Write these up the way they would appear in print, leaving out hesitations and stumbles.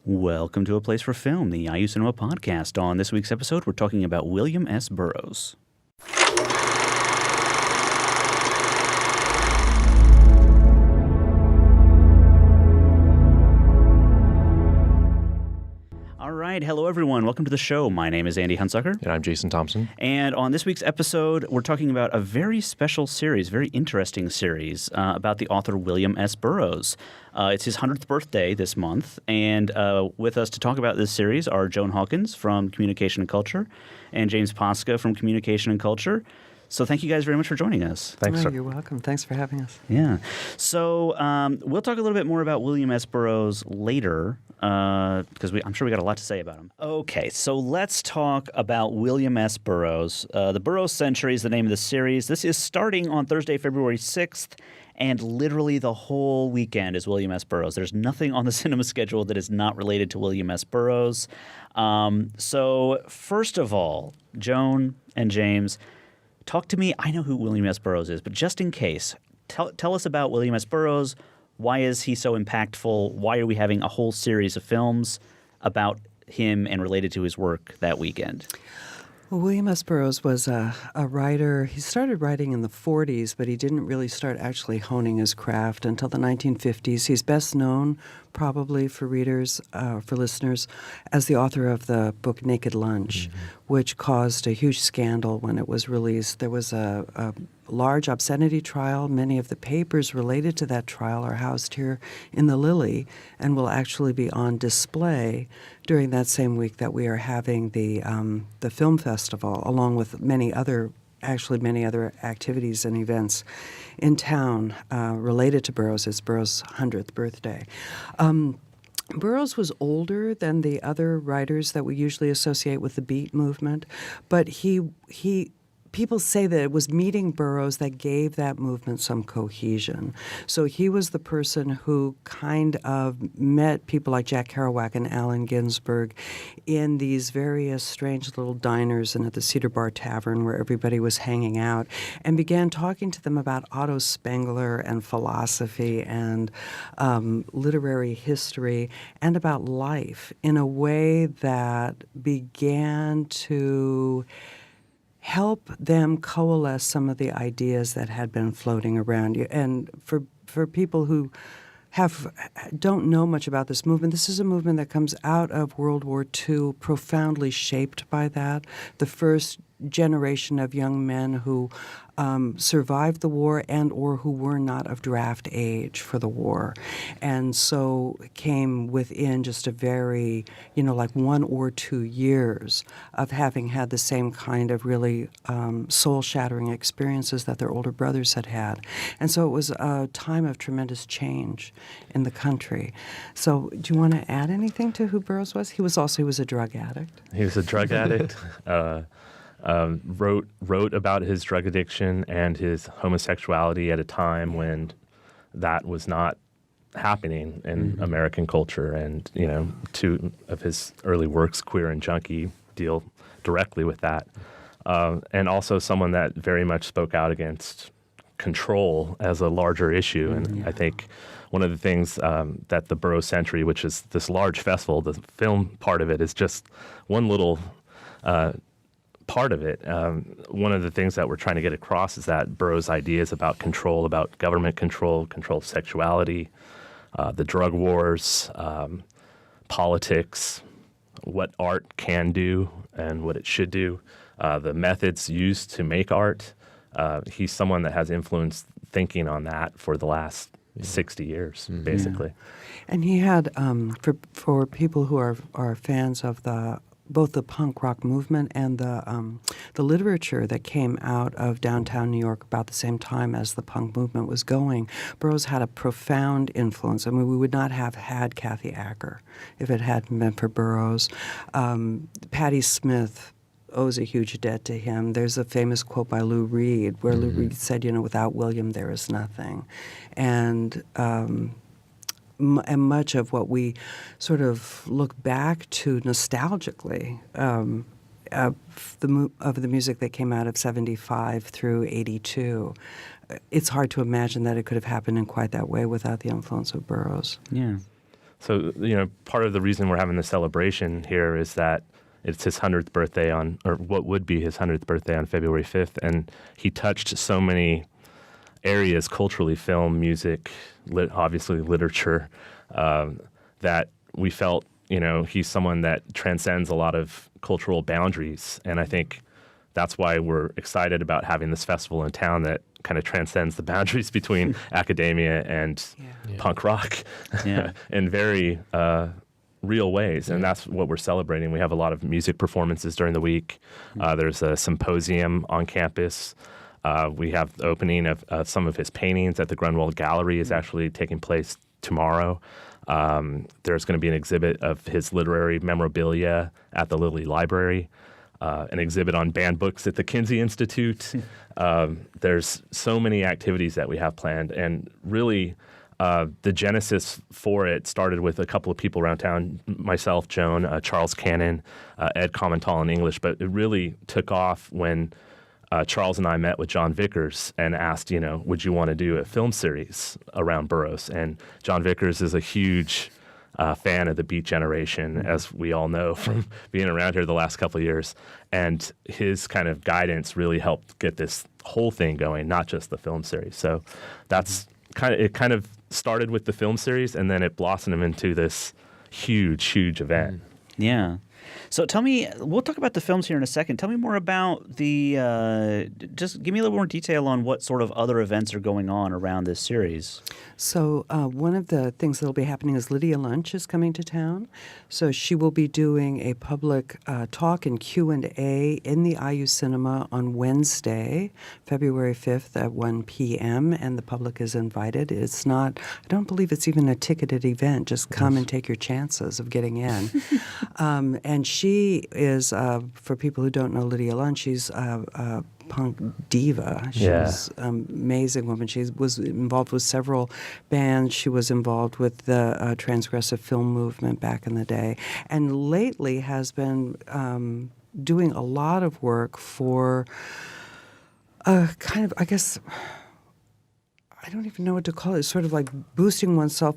Welcome to A Place for Film, the IU Cinema podcast. On this week's episode, we're talking about William S. Burroughs. All right. Hello, everyone. Welcome to the show. My name is Andy Hunsucker. And I'm Jason Thompson. And on this week's episode, we're talking about a very special series, very interesting series about the author William S. Burroughs. It's his 100th birthday this month. And with us to talk about this series are Joan Hawkins from Communication and Culture and James Posca from Communication and Culture. So thank you guys very much for joining us. Thanks. You're welcome. Thanks for having us. Yeah. So we'll talk a little bit more about William S. Burroughs later because I'm sure we got a lot to say about him. Okay, so let's talk about William S. Burroughs. The Burroughs Century is the name of the series. This is starting on Thursday, February 6th, and literally the whole weekend is William S. Burroughs. There's nothing on the cinema schedule that is not related to William S. Burroughs. So first of all, Joan and James, talk to me. I know who William S. Burroughs is, but just in case, tell us about William S. Burroughs. Why is he so impactful? Why are we having a whole series of films about him and related to his work that weekend? Well, William S. Burroughs was a writer. He started writing in the 40s, but he didn't really start actually honing his craft until the 1950s. He's best known probably for readers, for listeners, as the author of the book Naked Lunch, which caused a huge scandal when it was released. There was a large obscenity trial. Many of the papers related to that trial are housed here in the Lilly and will actually be on display during that same week that we are having the film festival, along with many other activities and events in town related to Burroughs. It's Burroughs' 100th birthday. Burroughs was older than the other writers that we usually associate with the Beat movement, but people say that it was meeting Burroughs that gave that movement some cohesion. So he was the person who kind of met people like Jack Kerouac and Allen Ginsberg in these various strange little diners and at the Cedar Bar Tavern where everybody was hanging out, and began talking to them about Otto Spengler and philosophy and literary history and about life in a way that began to help them coalesce some of the ideas that had been floating around you. And for people who don't know much about this movement, this is a movement that comes out of World War II, profoundly shaped by that. The first generation of young men who survived the war and or who were not of draft age for the war. And so came within just a very, like 1 or 2 years of having had the same kind of really soul-shattering experiences that their older brothers had had. And so it was a time of tremendous change in the country. So do you want to add anything to who Burroughs was? He was a drug addict. He was a drug addict. Wrote about his drug addiction and his homosexuality at a time when that was not happening in American culture. And, 2 of his early works, Queer and Junkie, deal directly with that. And also someone that very much spoke out against control as a larger issue. And I think one of the things that the Burroughs Century, which is this large festival, the film part of it is just one little part of it. One of the things that we're trying to get across is that Burroughs' ideas about control, about government control of sexuality, the drug wars, politics, what art can do and what it should do, the methods used to make art. He's someone that has influenced thinking on that for the last 60 years, basically. And he had, for people who are fans of both the punk rock movement and the literature that came out of downtown New York about the same time as the punk movement was going, Burroughs had a profound influence. I mean, we would not have had Kathy Acker if it hadn't been for Burroughs. Patti Smith owes a huge debt to him. There's a famous quote by Lou Reed where Lou Reed said, without William, there is nothing. And much of what we sort of look back to nostalgically of the music that came out of 75 through 82, it's hard to imagine that it could have happened in quite that way without the influence of Burroughs. Yeah. So, part of the reason we're having the celebration here is that it's his 100th birthday or what would be his 100th birthday on February 5th. And he touched so many areas culturally, film, music, obviously literature, that we felt, he's someone that transcends a lot of cultural boundaries. And I think that's why we're excited about having this festival in town that kind of transcends the boundaries between academia and punk rock in very real ways. And that's what we're celebrating. We have a lot of music performances during the week. There's a symposium on campus. We have the opening of some of his paintings at the Grunwald Gallery is actually taking place tomorrow. There's going to be an exhibit of his literary memorabilia at the Lilly Library, an exhibit on banned books at the Kinsey Institute. There's so many activities that we have planned, and really the genesis for it started with a couple of people around town, myself, Joan, Charles Cannon, Ed Commental in English, but it really took off when Charles and I met with John Vickers and asked, would you want to do a film series around Burroughs? And John Vickers is a huge fan of the Beat Generation, as we all know from being around here the last couple of years. And his kind of guidance really helped get this whole thing going, not just the film series. So that's it kind of started with the film series, and then it blossomed into this huge event. Yeah. So tell me, we'll talk about the films here in a second. Tell me more about just give me a little more detail on what sort of other events are going on around this series. So one of the things that will be happening is Lydia Lunch is coming to town. So she will be doing a public talk and Q&A in the IU Cinema on Wednesday, February 5th at 1 p.m., and the public is invited. It's not, I don't believe it's even a ticketed event. Just come and take your chances of getting in. And she is, for people who don't know Lydia Lunch, she's a punk diva. She's an amazing woman. She was involved with several bands. She was involved with the transgressive film movement back in the day, and lately has been doing a lot of work for kind of, I guess, I don't even know what to call it. It's sort of like boosting oneself,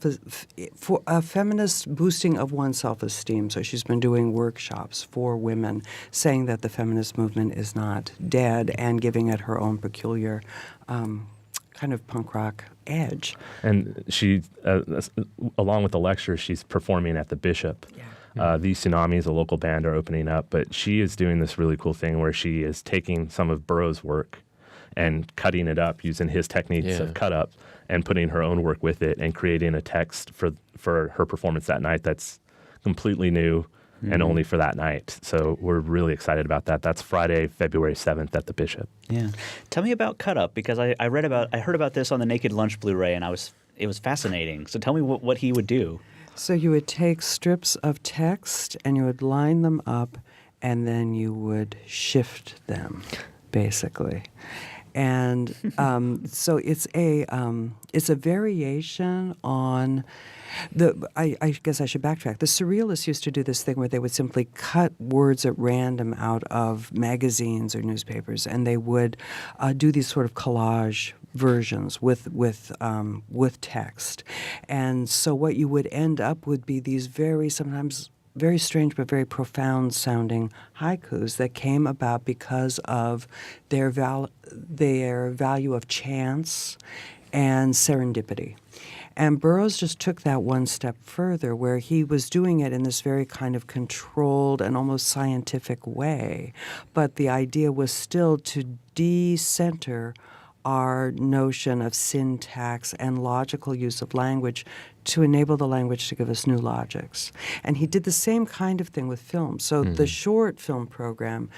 for a feminist boosting of one's self-esteem. So she's been doing workshops for women, saying that the feminist movement is not dead and giving it her own peculiar kind of punk rock edge. And she, along with the lecture, she's performing at the Bishop. These Tsunamis, a local band, are opening up, but she is doing this really cool thing where she is taking some of Burroughs' work and cutting it up using his techniques of cut up and putting her own work with it and creating a text for her performance that night that's completely new and only for that night. So we're really excited about that. That's Friday, February 7th at the Bishop. Yeah. Tell me about cut up, because I heard about this on the Naked Lunch Blu-ray, and it was fascinating. So tell me what he would do. So you would take strips of text and you would line them up, and then you would shift them, basically. And so it's a variation on I guess I should backtrack. The Surrealists used to do this thing where they would simply cut words at random out of magazines or newspapers, and they would do these sort of collage versions with text. And so what you would end up would be these sometimes very strange but very profound sounding haikus that came about because of their value of chance and serendipity. And Burroughs just took that one step further, where he was doing it in this very kind of controlled and almost scientific way. But the idea was still to decenter our notion of syntax and logical use of language to enable the language to give us new logics. And he did the same kind of thing with film. So the short film program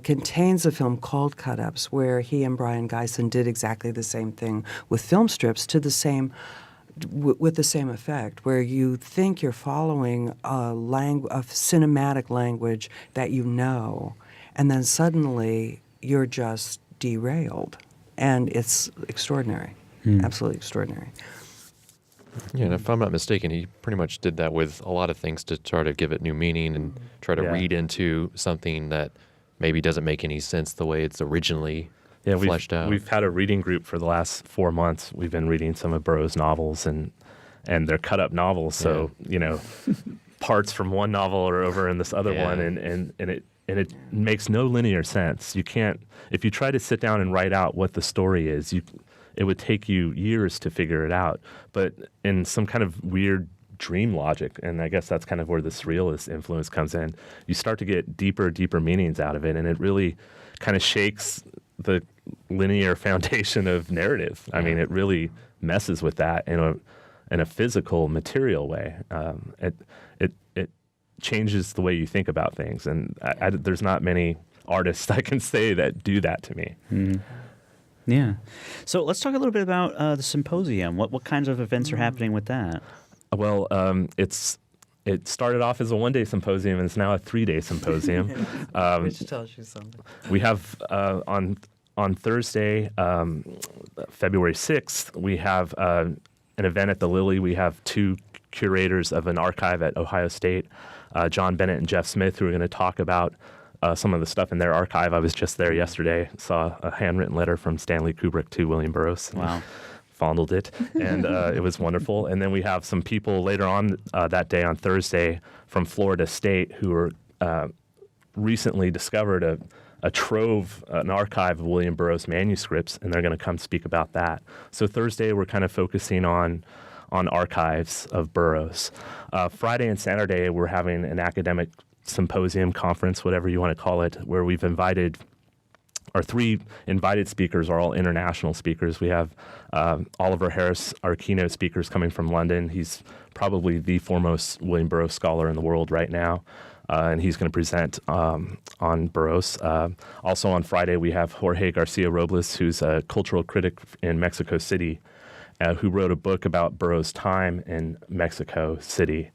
contains a film called Cut Ups, where he and Brian Geisen did exactly the same thing with film strips with the same effect, where you think you're following a cinematic language that you know, and then suddenly you're just derailed. And it's extraordinary, absolutely extraordinary. Yeah, and if I'm not mistaken, he pretty much did that with a lot of things to try to give it new meaning and try to read into something that maybe doesn't make any sense the way it's originally fleshed out. We've had a reading group for the last 4 months. We've been reading some of Burroughs' novels, and and they're cut up novels. So, parts from one novel are over in this other one, and it makes no linear sense. You can't, if you try to sit down and write out what the story is, it would take you years to figure it out. But in some kind of weird dream logic, and I guess that's kind of where the surrealist influence comes in, you start to get deeper meanings out of it, and it really kind of shakes the linear foundation of narrative. I mean, it really messes with that in a physical, material way. It changes the way you think about things, and there's not many artists I can say that do that to me. Mm. Yeah. So let's talk a little bit about the symposium. What kinds of events are happening with that? Well, it started off as a one-day symposium, and it's now a 3-day symposium. Which tells you something. We have on Thursday, February 6th, we have an event at the Lilly. We have 2 curators of an archive at Ohio State, John Bennett and Jeff Smith, who are going to talk about some of the stuff in their archive. I was just there yesterday, saw a handwritten letter from Stanley Kubrick to William Burroughs. Wow. Fondled it, and it was wonderful. And then we have some people later on that day on Thursday from Florida State who were recently discovered a trove, an archive of William Burroughs manuscripts, and they're going to come speak about that. So Thursday we're kind of focusing on archives of Burroughs. Friday and Saturday we're having an academic symposium, conference, whatever you want to call it, where we've invited. Our 3 invited speakers are all international speakers. We have Oliver Harris, our keynote speaker, is coming from London. He's probably the foremost William Burroughs scholar in the world right now, and he's going to present on Burroughs. Also on Friday, we have Jorge Garcia Robles, who's a cultural critic in Mexico City, who wrote a book about Burroughs' time in Mexico City.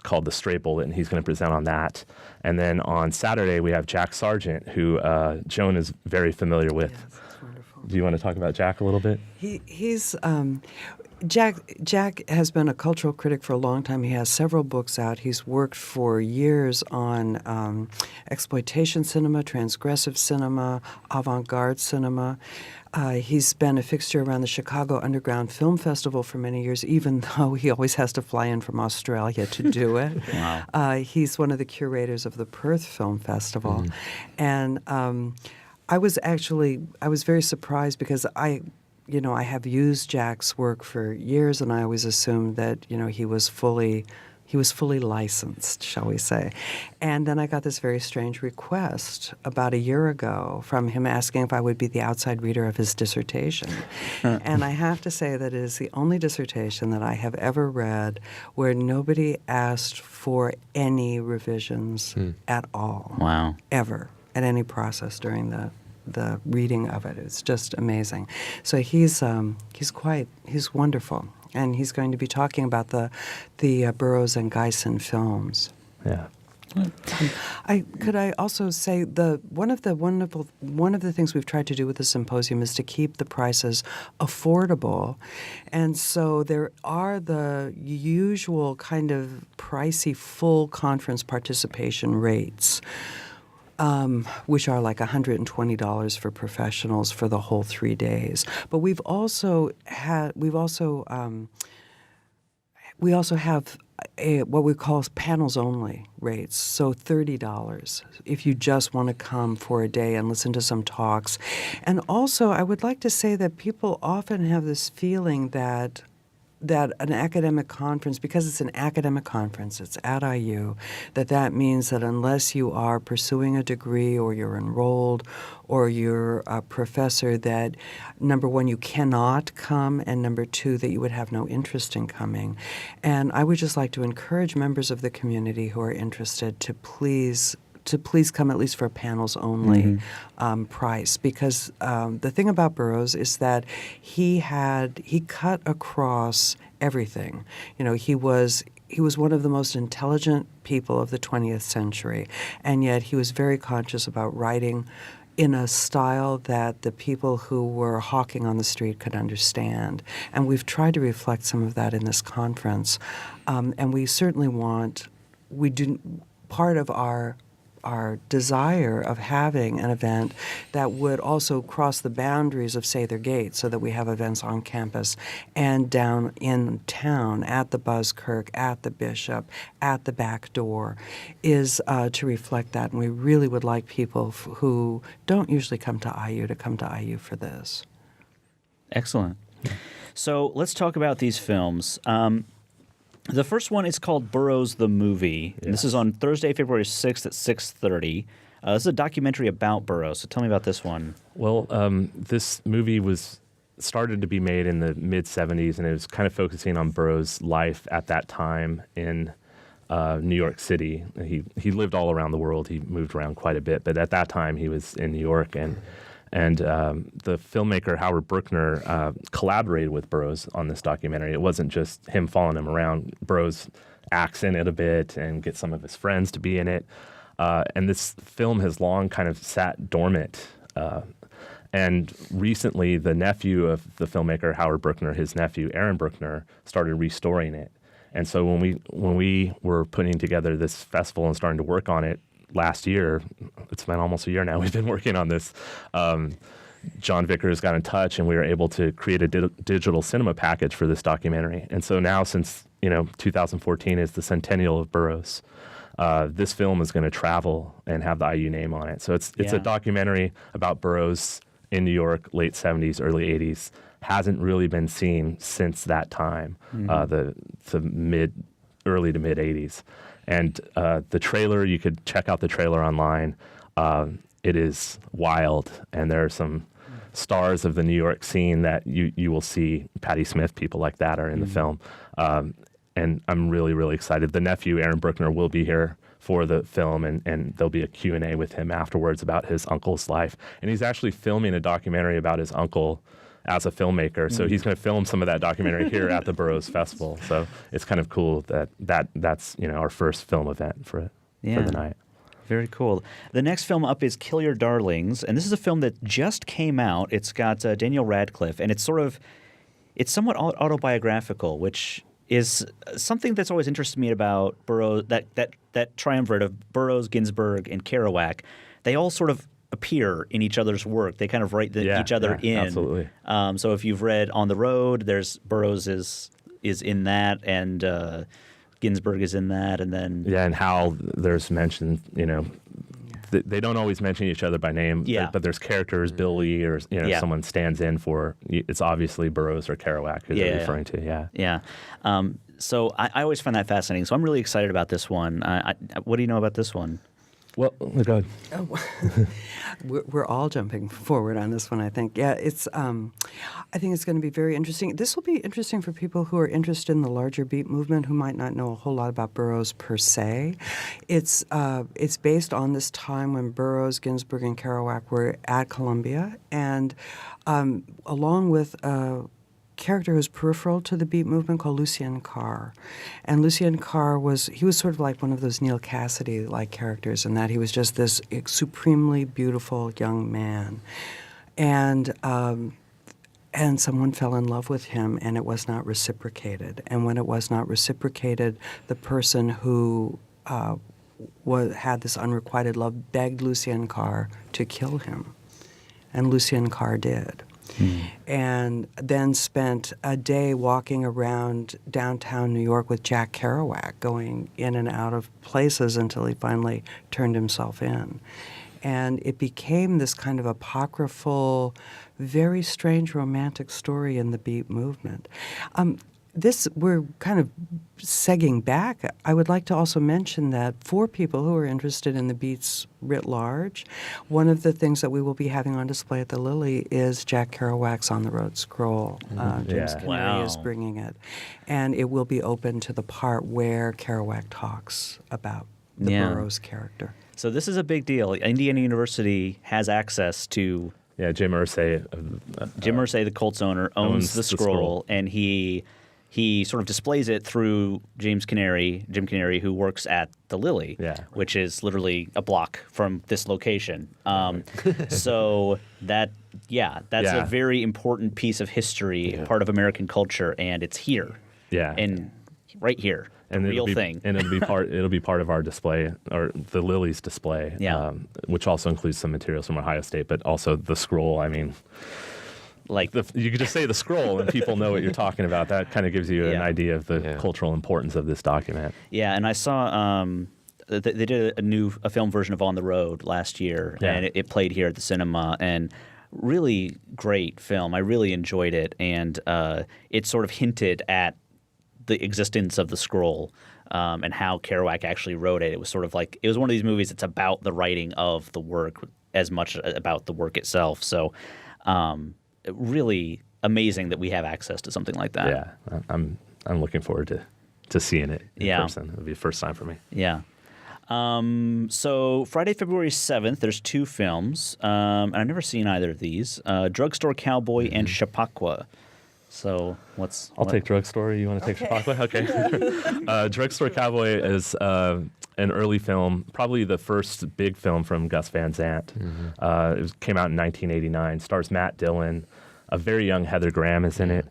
Called The Stray Bullet, and he's going to present on that. And then on Saturday, we have Jack Sargent, who Joan is very familiar with. Yes, that's wonderful. Do you want to talk about Jack a little bit? He's Jack has been a cultural critic for a long time. He has several books out. He's worked for years on exploitation cinema, transgressive cinema, avant-garde cinema. He's been a fixture around the Chicago Underground Film Festival for many years, even though he always has to fly in from Australia to do it. Wow. He's one of the curators of the Perth Film Festival. And I was very surprised because I have used Jack's work for years, and I always assumed that, he was fully licensed, shall we say. And then I got this very strange request about a year ago from him asking if I would be the outside reader of his dissertation. And I have to say that it is the only dissertation that I have ever read where nobody asked for any revisions at all. Wow. Ever, at any process during the reading of it. It's just amazing. So he's wonderful. And he's going to be talking about the Burroughs and Geisen films. Yeah. Could I also say one of the things we've tried to do with the symposium is to keep the prices affordable, and so there are the usual kind of pricey full conference participation rates. Which are like $120 for professionals for the whole 3 days. But we also have what we call panels only rates. So $30 if you just want to come for a day and listen to some talks. And also, I would like to say that people often have this feeling that an academic conference, because it's an academic conference, it's at IU, that means that unless you are pursuing a degree or you're enrolled or you're a professor, that number one, you cannot come, and number two, that you would have no interest in coming. And I would just like to encourage members of the community who are interested to please come at least for panels only price, because the thing about Burroughs is that he cut across everything. He was one of the most intelligent people of the 20th century, and yet he was very conscious about writing in a style that the people who were hawking on the street could understand. And we've tried to reflect some of that in this conference, and we certainly part of our our desire of having an event that would also cross the boundaries of Sather Gate, so that we have events on campus and down in town at the Buzzkirk, at the Bishop, at the back door, is to reflect that. And we really would like people who don't usually come to IU to come to IU for this. Excellent. So let's talk about these films. The first one is called Burroughs the Movie. And this is on Thursday, February 6th at 6:30. This is a documentary about Burroughs. So tell me about this one. Well, this movie was started to be made in the mid-'70s, and it was kind of focusing on Burroughs' life at that time in New York City. He lived all around the world. He moved around quite a bit, but at that time he was in New York, and the filmmaker Howard Brookner collaborated with Burroughs on this documentary. It wasn't just him following him around. Burroughs acts in it a bit and gets some of his friends to be in it. And this film has long kind of sat dormant. And recently, the nephew of the filmmaker Howard Brookner, his nephew Aaron Brookner, started restoring it. And so when we were putting together this festival and starting to work on it, last year, it's been almost a year now, we've been working on this. John Vickers got in touch, and we were able to create a digital cinema package for this documentary. And so now, since 2014 is the centennial of Burroughs, this film is going to travel and have the IU name on it. So it's a documentary about Burroughs in New York, late 70s, early 80s. Hasn't really been seen since that time, the early to mid 80s. And the trailer, you could check out the trailer online. It is wild, and there are some stars of the New York scene that you will see. Patti Smith, people like that are in the film. And I'm really, really excited. The nephew, Aaron Brookner, will be here for the film, and there'll be a Q&A with him afterwards about his uncle's life. And he's actually filming a documentary about his uncle as a filmmaker. So he's going to film some of that documentary here at the Burroughs Festival. So it's kind of cool that's our first film event for the night. Very cool. The next film up is Kill Your Darlings, and this is a film that just came out. It's got Daniel Radcliffe, and it's somewhat autobiographical, which is something that's always interested me about Burroughs, that triumvirate of Burroughs, Ginsberg, and Kerouac. They all sort of appear in each other's work. They kind of write each other in. Absolutely. So if you've read On the Road, there's Burroughs is in that, and Ginsberg is in that, and then and Hal, there's mention. They don't always mention each other by name. But there's characters, Billy, or someone stands in for. It's obviously Burroughs or Kerouac who they're referring to. Yeah. So I always find that fascinating. So I'm really excited about this one. What do you know about this one? Well, go ahead. We're all jumping forward on this one, I think. Yeah, I think it's going to be very interesting. This will be interesting for people who are interested in the larger beat movement, who might not know a whole lot about Burroughs per se. It's based on this time when Burroughs, Ginsberg, and Kerouac were at Columbia, and along with character who's peripheral to the beat movement called Lucien Carr. And Lucien Carr was sort of like one of those Neil Cassidy-like characters in that he was just this supremely beautiful young man. And someone fell in love with him, and it was not reciprocated. And when it was not reciprocated, the person who had this unrequited love begged Lucien Carr to kill him. And Lucien Carr did. And then spent a day walking around downtown New York with Jack Kerouac, going in and out of places until he finally turned himself in. And it became this kind of apocryphal, very strange romantic story in the beat movement. We're kind of segging back. I would like to also mention that for people who are interested in the beats writ large, one of the things that we will be having on display at the Lily is Jack Kerouac's On the Road Scroll. James Canary is bringing it. And it will be open to the part where Kerouac talks about the Burroughs character. So this is a big deal. Indiana University has access to... Jim Irsay. Jim Irsay, the Colts owner, owns the scroll, and he sort of displays it through Jim Canary, who works at the Lily, which is literally a block from this location. So that's a very important piece of history, part of American culture, and it's here. Yeah. And right here, and real thing. And it'll be part of our display, or the Lilies display, which also includes some materials from Ohio State, but also the scroll. I mean, like you could just say the scroll, and people know what you're talking about. That kind of gives you an idea of the cultural importance of this document. Yeah, and I saw they did a film version of On the Road last year, and it played here at the cinema, and really great film. I really enjoyed it, and it sort of hinted at the existence of the scroll and how Kerouac actually wrote it. It was sort of like, it was one of these movies that's about the writing of the work as much about the work itself. So really amazing that we have access to something like that. Yeah, I'm looking forward to seeing it in person. It'll be the first time for me. Yeah. So Friday, February 7th, there's 2 films, and I've never seen either of these, Drugstore Cowboy and Chappaqua. So I'll take Drugstore. You want to take Chappaqua? Okay. Drugstore Cowboy is an early film, probably the first big film from Gus Van Sant. It came out in 1989. Stars Matt Dillon. A very young Heather Graham is in it.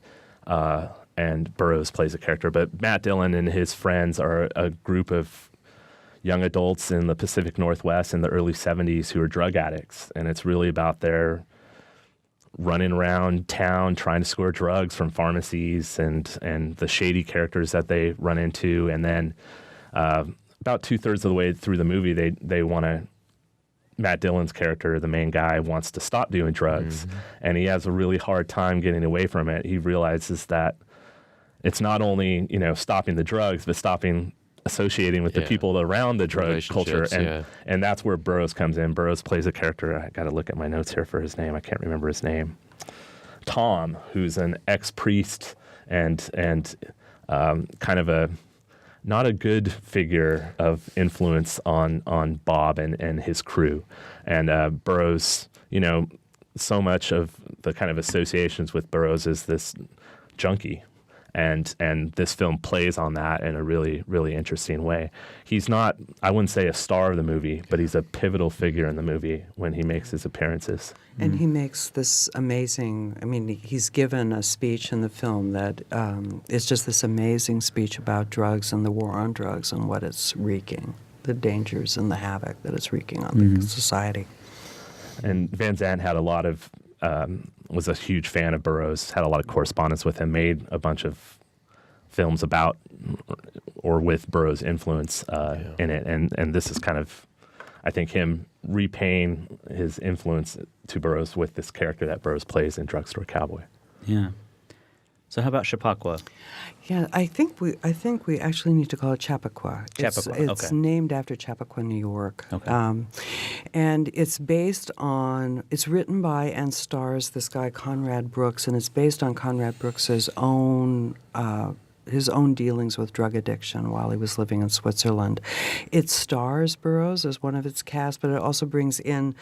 And Burroughs plays a character. But Matt Dillon and his friends are a group of young adults in the Pacific Northwest in the early 70s who are drug addicts. And it's really about their running around town trying to score drugs from pharmacies and the shady characters that they run into. And then about 2/3 of the way through the movie, they want to, Matt Dillon's character, the main guy, wants to stop doing drugs. And he has a really hard time getting away from it. He realizes that it's not only, stopping the drugs, but stopping associating with the people around the drug culture. And that's where Burroughs comes in. Burroughs plays a character. I got to look at my notes here for his name. I can't remember his name. Tom, who's an ex-priest and kind of not a good figure of influence on Bob and his crew. And Burroughs, so much of the kind of associations with Burroughs is this junkie. And this film plays on that in a really, really interesting way. He's not, I wouldn't say a star of the movie, but he's a pivotal figure in the movie when he makes his appearances. And he makes this amazing, he's given a speech in the film that it's just this amazing speech about drugs and the war on drugs and what it's wreaking, the dangers and the havoc that it's wreaking on the society. And Van Sant had was a huge fan of Burroughs, had a lot of correspondence with him, made a bunch of films about or with Burroughs' influence in it. And this is kind of, I think, him repaying his influence to Burroughs with this character that Burroughs plays in Drugstore Cowboy. Yeah. So how about Chappaqua? Yeah, I think we actually need to call it Chappaqua. It's named after Chappaqua, New York. Okay. And it's written by and stars this guy Conrad Brooks, and it's based on Conrad Brooks's own dealings with drug addiction while he was living in Switzerland. It stars Burroughs as one of its cast, but it also brings in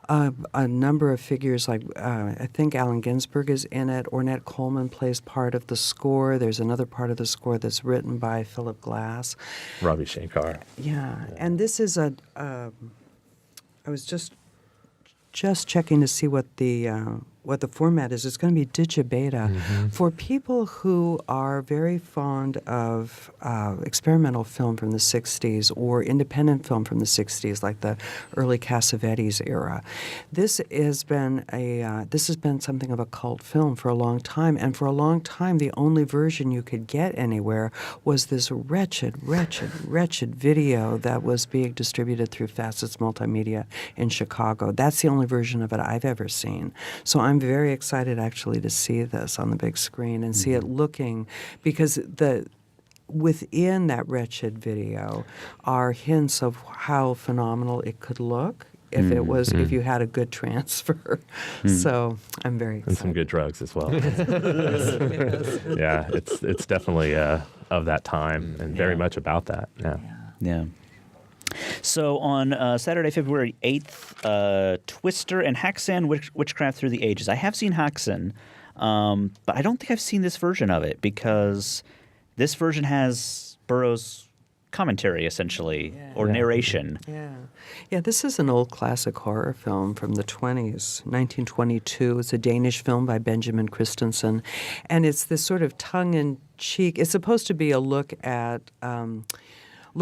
a number of figures, like I think Allen Ginsberg is in it. Ornette Coleman plays part of the score. There's another part of the score that's written by Philip Glass. Ravi Shankar. Yeah, and this is I was just checking to see what the format is. It's going to be digibeta for people who are very fond of experimental film from the 60s or independent film from the 60s, like the early Cassavetes era. This has been something of a cult film for a long time, and for a long time the only version you could get anywhere was this wretched video that was being distributed through Facets Multimedia in Chicago. That's the only version of it I've ever seen. So I'm very excited actually to see this on the big screen and see it looking, because within that wretched video are hints of how phenomenal it could look if it was if you had a good transfer. So I'm very excited. And some good drugs as well. Yeah, it's definitely of that time and very much about that. Yeah. So on Saturday, February 8th, Twister and Haxan Witchcraft Through the Ages. I have seen Haxan, but I don't think I've seen this version of it, because this version has Burroughs commentary, essentially, or Yeah. narration. Yeah, this is an old classic horror film from the 20s, 1922. It's a Danish film by Benjamin Christensen, and it's this sort of tongue-in-cheek. It's supposed to be a look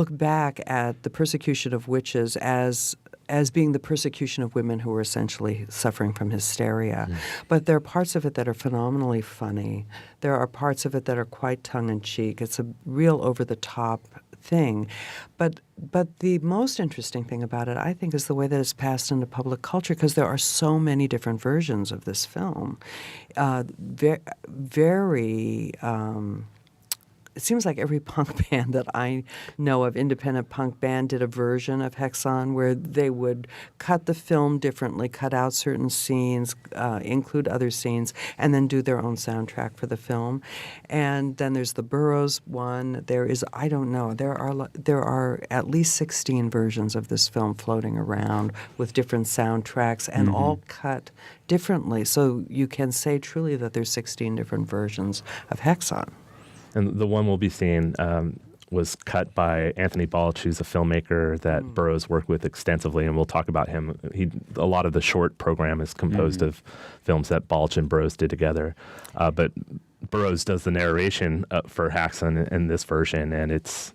back at the persecution of witches as being the persecution of women who were essentially suffering from hysteria. But there are parts of it that are phenomenally funny. There are parts of it that are quite tongue-in-cheek. It's a real over-the-top thing. But the most interesting thing about it, I think, is the way that it's passed into public culture, because there are so many different versions of this film. It seems like every punk band that I know of, independent punk band, did a version of Hexon where they would cut the film differently, cut out certain scenes, include other scenes, and then do their own soundtrack for the film. And then there's the Burroughs one. There is, I don't know, there are at least 16 versions of this film floating around with different soundtracks and all cut differently. So you can say truly that there's 16 different versions of Hexon. And the one we'll be seeing was cut by Anthony Balch, who's a filmmaker that Burroughs worked with extensively, and we'll talk about him. A lot of the short program is composed of films that Balch and Burroughs did together. But Burroughs does the narration for Haxon in this version, and it's,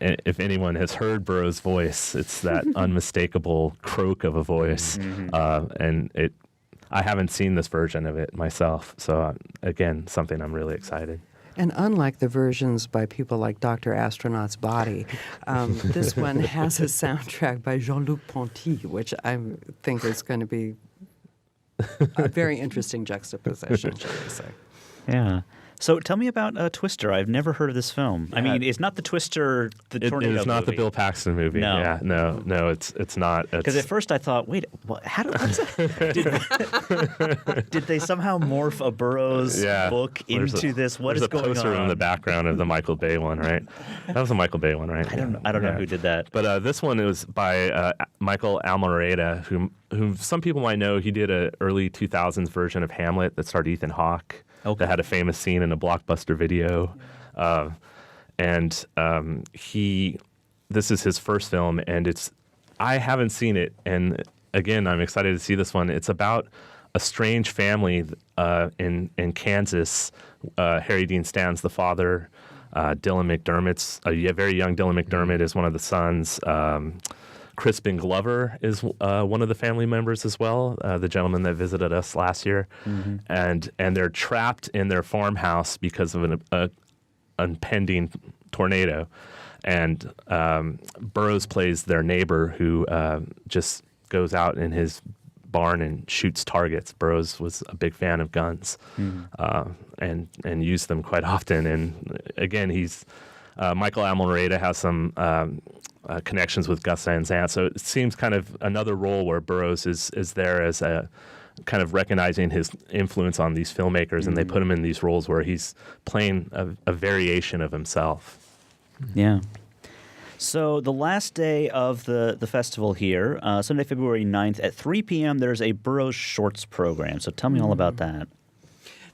if anyone has heard Burroughs' voice, it's that unmistakable croak of a voice, and I haven't seen this version of it myself, so again, something I'm really excited. And unlike the versions by people like Dr. Astronaut's Body, this one has a soundtrack by Jean-Luc Ponty, which I think is going to be a very interesting juxtaposition, shall we say. Yeah. So tell me about Twister. I've never heard of this film. I mean, it's not the Twister, the tornado movie. It is not the Bill Paxton movie. No. Yeah, no, it's not. Because at first I thought, wait, did they somehow morph a Burroughs book into this? What is going on? There's a poster in the background of the Michael Bay one, right? That was a Michael Bay one, right? I don't know who did that. But this one was by Michael Almereyda, who some people might know. He did an early 2000s version of Hamlet that starred Ethan Hawke. Okay. That had a famous scene in a Blockbuster video. This is his first film, and I haven't seen it, and again, I'm excited to see this one. It's about a strange family in Kansas. Harry Dean Stanton's the father. Dylan McDermott's, a very young Dylan McDermott is one of the sons. Crispin Glover is one of the family members as well, the gentleman that visited us last year. And they're trapped in their farmhouse because of an impending tornado. And Burroughs plays their neighbor who just goes out in his barn and shoots targets. Burroughs was a big fan of guns and used them quite often. And again, Michael Almereyda has some connections with Gus Van Sant. So it seems kind of another role where Burroughs is there as a kind of recognizing his influence on these filmmakers, and they put him in these roles where he's playing a variation of himself. Yeah. So the last day of the festival here, Sunday, February 9th at 3 p.m., there's a Burroughs Shorts program. So tell me all about that.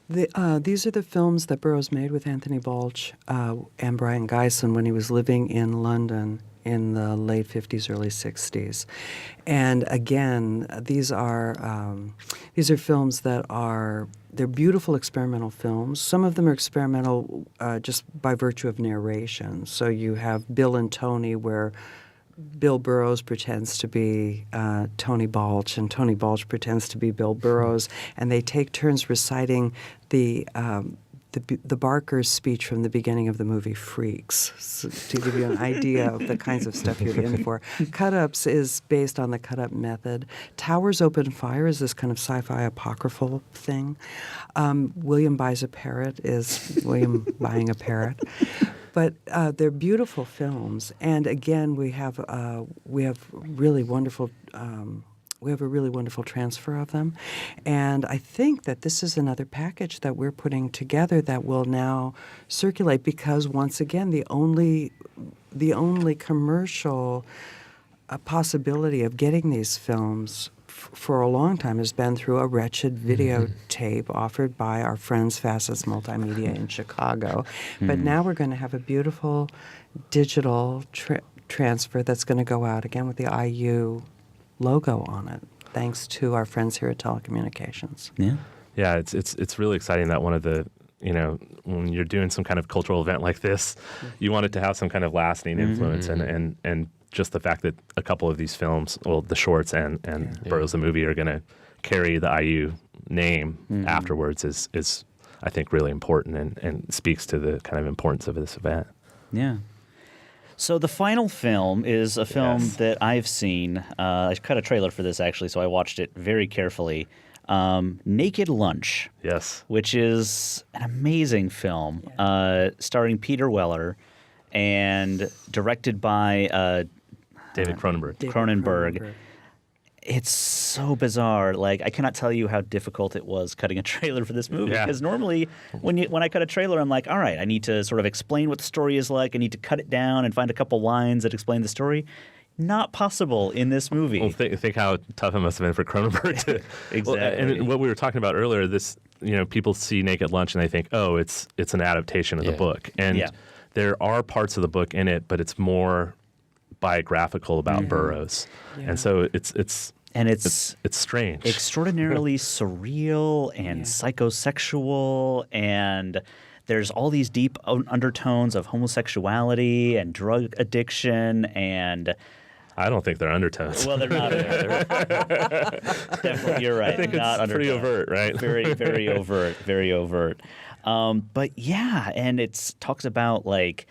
These are the films that Burroughs made with Anthony Balch and Brian Geisen when he was living in London in the late 50s, early 60s. And again, these are films that they're beautiful experimental films. Some of them are experimental just by virtue of narration. So you have Bill and Tony, where Bill Burroughs pretends to be Tony Balch, and Tony Balch pretends to be Bill Burroughs, and they take turns reciting the Barker's speech from the beginning of the movie Freaks, so to give you an idea of the kinds of stuff you're in for. Cut-Ups is based on the cut-up method. Towers Open Fire is this kind of sci-fi apocryphal thing. William Buys a Parrot is William buying a parrot. But they're beautiful films, and again, we have really wonderful. We have a really wonderful transfer of them, and I think that this is another package that we're putting together that will now circulate, because once again, the only commercial possibility of getting these films for a long time has been through a wretched videotape offered by our friends Fastest Multimedia in Chicago. But now we're going to have a beautiful digital transfer that's going to go out again with the IU logo on it, thanks to our friends here at Telecommunications. Yeah. Yeah, it's really exciting that one of the, when you're doing some kind of cultural event like this, you want it to have some kind of lasting influence, and just the fact that a couple of these films, well, the shorts and Burroughs the movie, are going to carry the IU name afterwards is I think really important and speaks to the kind of importance of this event. Yeah. So the final film is a film that I've seen. I cut a trailer for this, actually, so I watched it very carefully. Naked Lunch. Yes. Which is an amazing film starring Peter Weller and directed by David Cronenberg. Cronenberg. It's so bizarre. Like, I cannot tell you how difficult it was cutting a trailer for this movie. Yeah. Because normally when I cut a trailer, I'm like, all right, I need to sort of explain what the story is like. I need to cut it down and find a couple lines that explain the story. Not possible in this movie. Well, think how tough it must have been for Cronenberg to Exactly. Well, and what we were talking about earlier, this, people see Naked Lunch and they think, oh, it's an adaptation of the book, and there are parts of the book in it, but it's more biographical about Burroughs, and so it's strange, extraordinarily surreal and psychosexual, and there's all these deep undertones of homosexuality and drug addiction, and I don't think they're undertones. well, they're not. Definitely, you're right. I think not it's pretty overt, right? Very, very overt. Very overt. But yeah, and it talks about like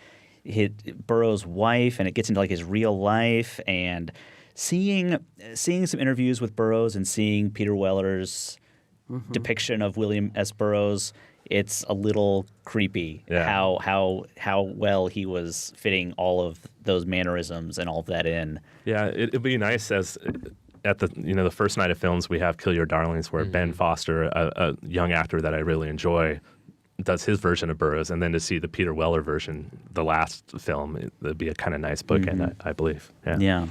Burroughs' wife, and it gets into like his real life, and seeing some interviews with Burroughs and seeing Peter Weller's depiction of William S. Burroughs. It's a little creepy how well he was fitting all of those mannerisms and all of that in. Yeah, it'd be nice as at the first night of films we have Kill Your Darlings, where Ben Foster, a young actor that I really enjoy, does his version of Burroughs, and then to see the Peter Weller version, the last film, it'd be a kind of nice bookend, I believe. Yeah.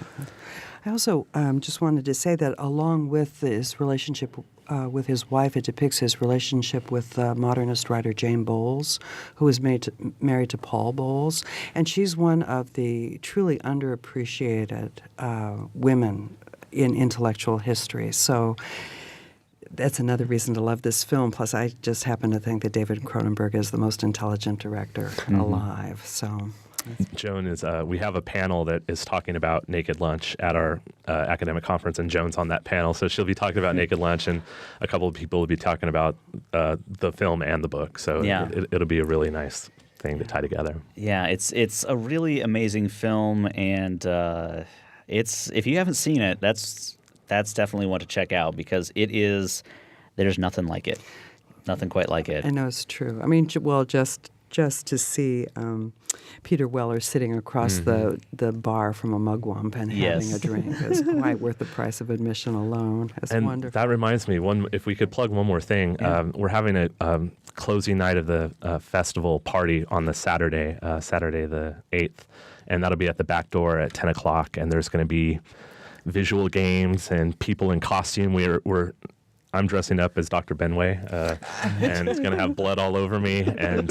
I also just wanted to say that along with his relationship with his wife, it depicts his relationship with modernist writer Jane Bowles, who was married to Paul Bowles. And she's one of the truly underappreciated women in intellectual history. So that's another reason to love this film. Plus, I just happen to think that David Cronenberg is the most intelligent director alive. So Joan is. We have a panel that is talking about Naked Lunch at our academic conference, and Joan's on that panel. So she'll be talking about Naked Lunch, and a couple of people will be talking about the film and the book. So it'll be a really nice thing to tie together. Yeah, it's a really amazing film, and if you haven't seen it, that's definitely one to check out, because there's nothing like it, nothing quite like it. I know it's true. I mean, well, just to see Peter Weller sitting across the bar from a mugwump and having a drink is quite worth the price of admission alone. It's wonderful. That reminds me, if we could plug one more thing, we're having a closing night of the festival party on the Saturday the 8th, and that'll be at the back door at 10 o'clock, and there's going to be visual games and people in costume. I'm dressing up as Dr. Benway, and it's going to have blood all over me, and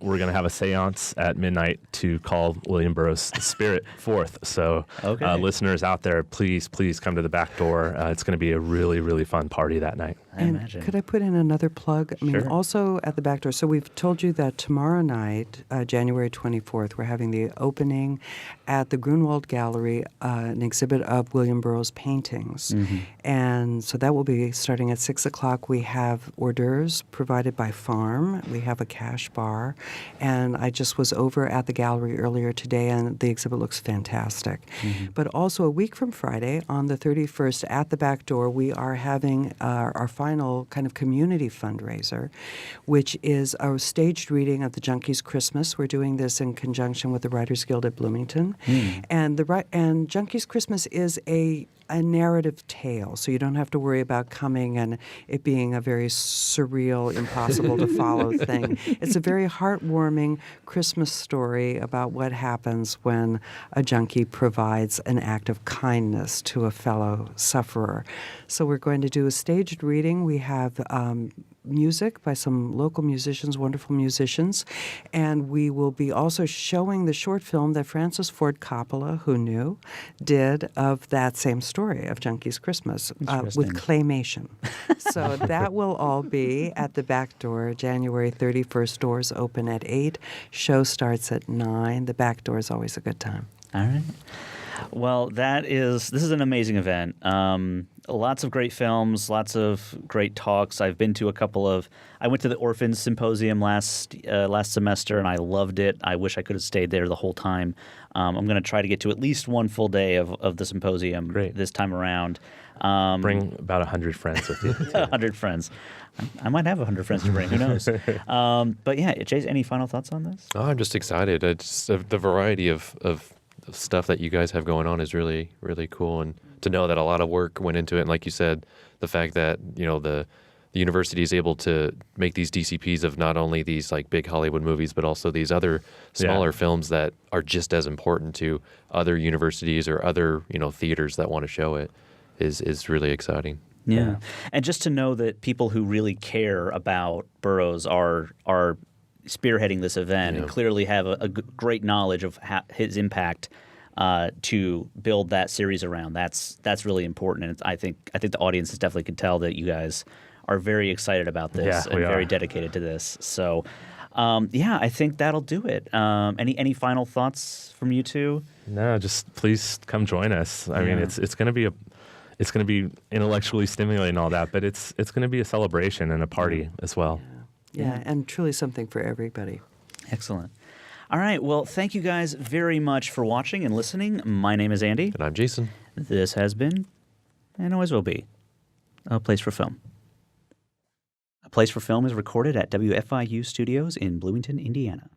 we're going to have a seance at midnight to call William Burroughs' spirit forth. So listeners out there, please come to the back door. It's going to be a really, really fun party that night. I imagine. Could I put in another plug? I mean, Sure. also at the back door. So we've told you that tomorrow night, January 24th, we're having the opening at the Grunwald Gallery, an exhibit of William Burroughs' paintings. And so that will be starting at 6 o'clock. We have hors d'oeuvres provided by Farm. We have a cash bar. And I just was over at the gallery earlier today, and the exhibit looks fantastic. But also a week from Friday, on the 31st, at the back door, we are having our final kind of community fundraiser, which is a staged reading of the Junkies Christmas. We're doing this in conjunction with the Writers Guild at Bloomington. And Junkies Christmas is a a narrative tale, so you don't have to worry about coming and it being a very surreal, impossible to follow thing. It's a very heartwarming Christmas story about what happens when a junkie provides an act of kindness to a fellow sufferer. So we're going to do a staged reading. We have music by some local musicians, wonderful musicians, and we will be also showing the short film that Francis Ford Coppola, who knew, did of that same story of Junkie's Christmas with claymation. So that will all be at the back door, January 31st. Doors open at 8. Show starts at 9. The back door is always a good time. All right. Well, this is an amazing event. Lots of great films, lots of great talks. I've been to I went to the Orphans Symposium last semester, and I loved it. I wish I could have stayed there the whole time. I'm going to try to get to at least one full day of the symposium this time around. Bring about 100 friends with you. 100 friends. I might have 100 friends to bring. Who knows? But yeah, Chase, any final thoughts on this? Oh, I'm just excited. The variety of stuff that you guys have going on is really, really cool. And to know that a lot of work went into it. And like you said, the fact that, the university is able to make these DCPs of not only these like big Hollywood movies, but also these other smaller films that are just as important to other universities or other, theaters that want to show it is really exciting. Yeah. And just to know that people who really care about Burroughs are spearheading this event and clearly have a great knowledge of his impact to build that series around. That's really important, and I think the audiences definitely can tell that you guys are very excited about this and very dedicated to this. So, I think that'll do it. Any final thoughts from you two? No, just please come join us. I mean, it's going to be intellectually stimulating and all that, but it's going to be a celebration and a party as well. Yeah, and truly something for everybody. Excellent. All right. Well, thank you guys very much for watching and listening. My name is Andy. And I'm Jason. This has been, and always will be, A Place for Film. A Place for Film is recorded at WFIU Studios in Bloomington, Indiana.